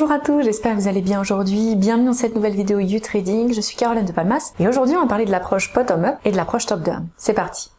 Bonjour à tous, j'espère que vous allez bien aujourd'hui. Bienvenue dans cette nouvelle vidéo YouTrading. Je suis Caroline de Palmas et aujourd'hui on va parler de l'approche bottom-up et de l'approche top-down. C'est parti.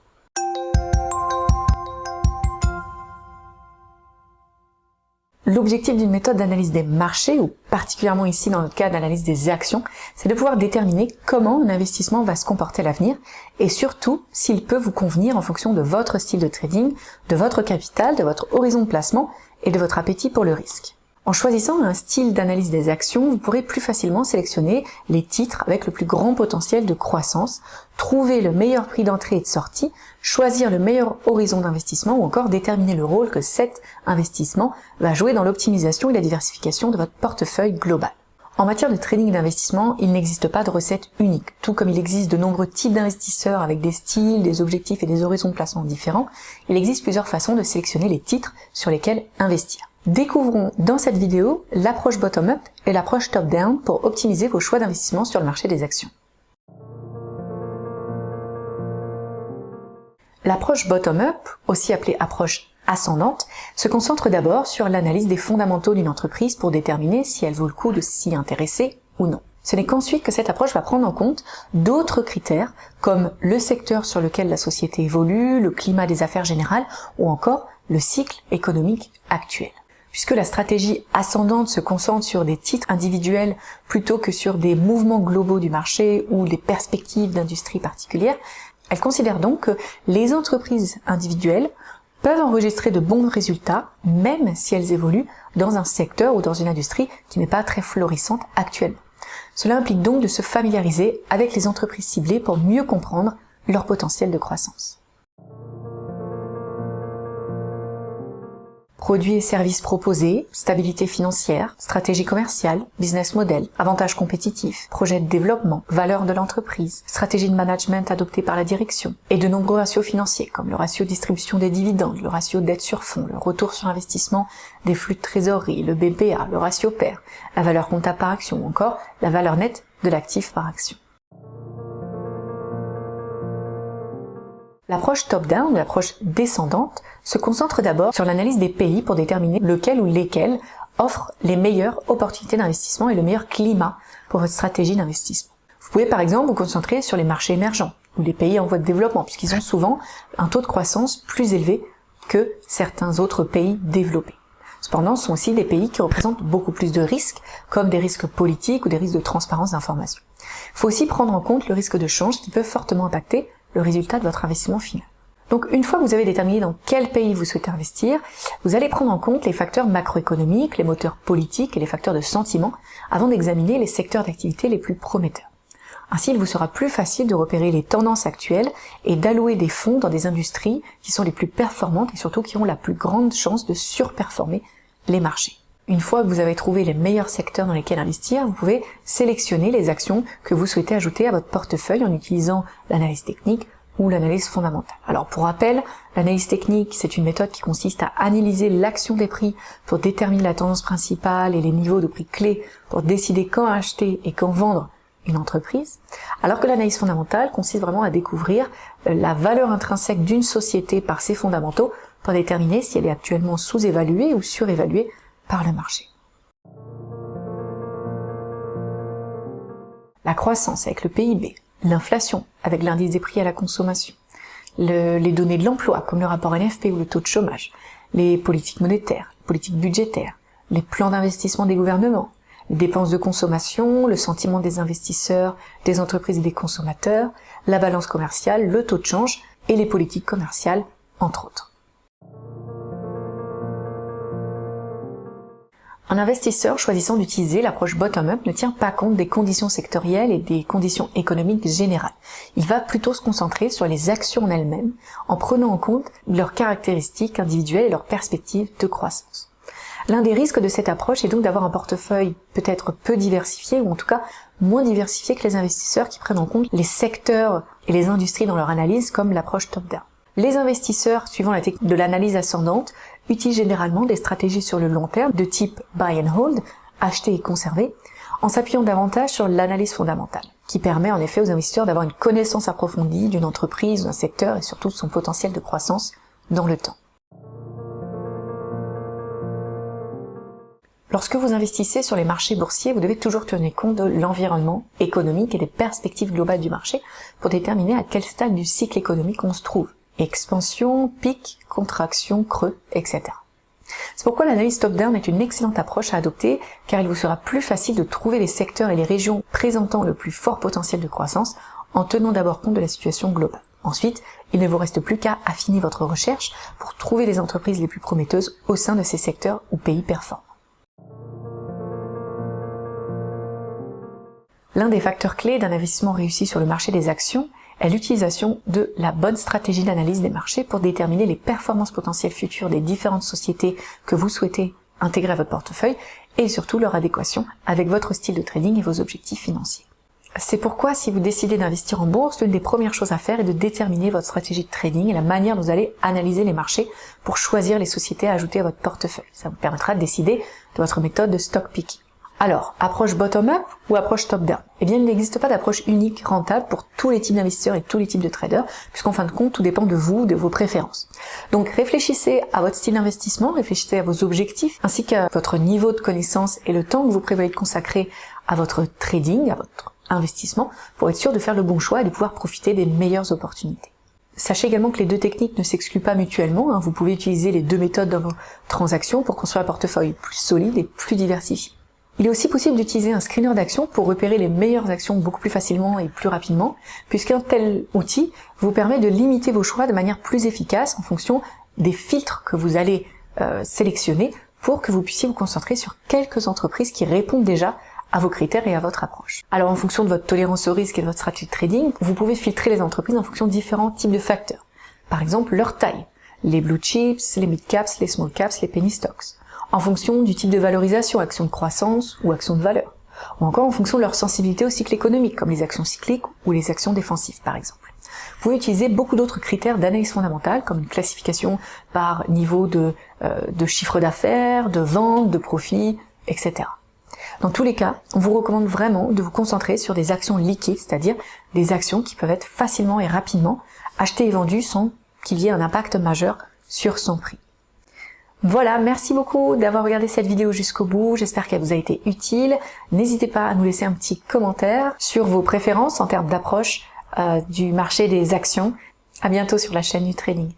L'objectif d'une méthode d'analyse des marchés, ou particulièrement ici dans notre cas d'analyse des actions, c'est de pouvoir déterminer comment un investissement va se comporter à l'avenir et surtout s'il peut vous convenir en fonction de votre style de trading, de votre capital, de votre horizon de placement et de votre appétit pour le risque. En choisissant un style d'analyse des actions, vous pourrez plus facilement sélectionner les titres avec le plus grand potentiel de croissance, trouver le meilleur prix d'entrée et de sortie, choisir le meilleur horizon d'investissement ou encore déterminer le rôle que cet investissement va jouer dans l'optimisation et la diversification de votre portefeuille global. En matière de trading d'investissement, il n'existe pas de recette unique. Tout comme il existe de nombreux types d'investisseurs avec des styles, des objectifs et des horizons de placement différents, il existe plusieurs façons de sélectionner les titres sur lesquels investir. Découvrons dans cette vidéo l'approche bottom-up et l'approche top-down pour optimiser vos choix d'investissement sur le marché des actions. L'approche bottom-up, aussi appelée approche ascendante, se concentre d'abord sur l'analyse des fondamentaux d'une entreprise pour déterminer si elle vaut le coup de s'y intéresser ou non. Ce n'est qu'ensuite que cette approche va prendre en compte d'autres critères comme le secteur sur lequel la société évolue, le climat des affaires générales ou encore le cycle économique actuel. Puisque la stratégie ascendante se concentre sur des titres individuels plutôt que sur des mouvements globaux du marché ou des perspectives d'industrie particulières, elle considère donc que les entreprises individuelles peuvent enregistrer de bons résultats même si elles évoluent dans un secteur ou dans une industrie qui n'est pas très florissante actuellement. Cela implique donc de se familiariser avec les entreprises ciblées pour mieux comprendre leur potentiel de croissance. Produits et services proposés, stabilité financière, stratégie commerciale, business model, avantages compétitifs, projet de développement, valeur de l'entreprise, stratégie de management adoptée par la direction, et de nombreux ratios financiers comme le ratio distribution des dividendes, le ratio dette sur fonds, le retour sur investissement des flux de trésorerie, le BPA, le ratio pair, la valeur comptable par action ou encore la valeur nette de l'actif par action. L'approche top-down, l'approche descendante, se concentre d'abord sur l'analyse des pays pour déterminer lequel ou lesquels offrent les meilleures opportunités d'investissement et le meilleur climat pour votre stratégie d'investissement. Vous pouvez par exemple vous concentrer sur les marchés émergents ou les pays en voie de développement puisqu'ils ont souvent un taux de croissance plus élevé que certains autres pays développés. Cependant, ce sont aussi des pays qui représentent beaucoup plus de risques, comme des risques politiques ou des risques de transparence d'information. Il faut aussi prendre en compte le risque de change qui peut fortement impacter le résultat de votre investissement final. Donc une fois que vous avez déterminé dans quel pays vous souhaitez investir, vous allez prendre en compte les facteurs macroéconomiques, les moteurs politiques et les facteurs de sentiment avant d'examiner les secteurs d'activité les plus prometteurs. Ainsi, il vous sera plus facile de repérer les tendances actuelles et d'allouer des fonds dans des industries qui sont les plus performantes et surtout qui ont la plus grande chance de surperformer les marchés. Une fois que vous avez trouvé les meilleurs secteurs dans lesquels investir, vous pouvez sélectionner les actions que vous souhaitez ajouter à votre portefeuille en utilisant l'analyse technique ou l'analyse fondamentale. Alors pour rappel, l'analyse technique, c'est une méthode qui consiste à analyser l'action des prix pour déterminer la tendance principale et les niveaux de prix clés pour décider quand acheter et quand vendre une entreprise, alors que l'analyse fondamentale consiste vraiment à découvrir la valeur intrinsèque d'une société par ses fondamentaux pour déterminer si elle est actuellement sous-évaluée ou surévaluée par le marché. La croissance avec le PIB, l'inflation avec l'indice des prix à la consommation, les données de l'emploi comme le rapport NFP ou le taux de chômage, les politiques monétaires, les politiques budgétaires, les plans d'investissement des gouvernements, les dépenses de consommation, le sentiment des investisseurs, des entreprises et des consommateurs, la balance commerciale, le taux de change et les politiques commerciales, entre autres. Un investisseur choisissant d'utiliser l'approche bottom-up ne tient pas compte des conditions sectorielles et des conditions économiques générales. Il va plutôt se concentrer sur les actions en elles-mêmes, en prenant en compte leurs caractéristiques individuelles et leurs perspectives de croissance. L'un des risques de cette approche est donc d'avoir un portefeuille peut-être peu diversifié, ou en tout cas moins diversifié que les investisseurs qui prennent en compte les secteurs et les industries dans leur analyse, comme l'approche top-down. Les investisseurs, suivant la technique de l'analyse ascendante, utilisent généralement des stratégies sur le long terme de type buy and hold, acheter et conserver, en s'appuyant davantage sur l'analyse fondamentale, qui permet en effet aux investisseurs d'avoir une connaissance approfondie d'une entreprise, d'un secteur et surtout de son potentiel de croissance dans le temps. Lorsque vous investissez sur les marchés boursiers, vous devez toujours tenir compte de l'environnement économique et des perspectives globales du marché pour déterminer à quel stade du cycle économique on se trouve. Expansion, pic, contraction, creux, etc. C'est pourquoi l'analyse top-down est une excellente approche à adopter, car il vous sera plus facile de trouver les secteurs et les régions présentant le plus fort potentiel de croissance en tenant d'abord compte de la situation globale. Ensuite, il ne vous reste plus qu'à affiner votre recherche pour trouver les entreprises les plus prometteuses au sein de ces secteurs ou pays performants. L'un des facteurs clés d'un investissement réussi sur le marché des actions est l'utilisation de la bonne stratégie d'analyse des marchés pour déterminer les performances potentielles futures des différentes sociétés que vous souhaitez intégrer à votre portefeuille et surtout leur adéquation avec votre style de trading et vos objectifs financiers. C'est pourquoi si vous décidez d'investir en bourse, l'une des premières choses à faire est de déterminer votre stratégie de trading et la manière dont vous allez analyser les marchés pour choisir les sociétés à ajouter à votre portefeuille. Ça vous permettra de décider de votre méthode de stock picking. Alors, approche bottom-up ou approche top-down? Eh bien, il n'existe pas d'approche unique rentable pour tous les types d'investisseurs et tous les types de traders, puisqu'en fin de compte, tout dépend de vous, de vos préférences. Donc, réfléchissez à votre style d'investissement, réfléchissez à vos objectifs, ainsi qu'à votre niveau de connaissance et le temps que vous prévoyez de consacrer à votre trading, à votre investissement, pour être sûr de faire le bon choix et de pouvoir profiter des meilleures opportunités. Sachez également que les deux techniques ne s'excluent pas mutuellement, Vous pouvez utiliser les deux méthodes dans vos transactions pour construire un portefeuille plus solide et plus diversifié. Il est aussi possible d'utiliser un screener d'actions pour repérer les meilleures actions beaucoup plus facilement et plus rapidement, puisqu'un tel outil vous permet de limiter vos choix de manière plus efficace en fonction des filtres que vous allez sélectionner pour que vous puissiez vous concentrer sur quelques entreprises qui répondent déjà à vos critères et à votre approche. Alors en fonction de votre tolérance au risque et de votre stratégie de trading, vous pouvez filtrer les entreprises en fonction de différents types de facteurs. Par exemple, leur taille, les blue chips, les mid caps, les small caps, les penny stocks. En fonction du type de valorisation, actions de croissance ou actions de valeur, ou encore en fonction de leur sensibilité au cycle économique, comme les actions cycliques ou les actions défensives par exemple. Vous pouvez utiliser beaucoup d'autres critères d'analyse fondamentale, comme une classification par niveau de chiffre d'affaires, de vente, de profit, etc. Dans tous les cas, on vous recommande vraiment de vous concentrer sur des actions liquides, c'est-à-dire des actions qui peuvent être facilement et rapidement achetées et vendues sans qu'il y ait un impact majeur sur son prix. Voilà, merci beaucoup d'avoir regardé cette vidéo jusqu'au bout, j'espère qu'elle vous a été utile. N'hésitez pas à nous laisser un petit commentaire sur vos préférences en termes d'approche du marché des actions. À bientôt sur la chaîne du trading.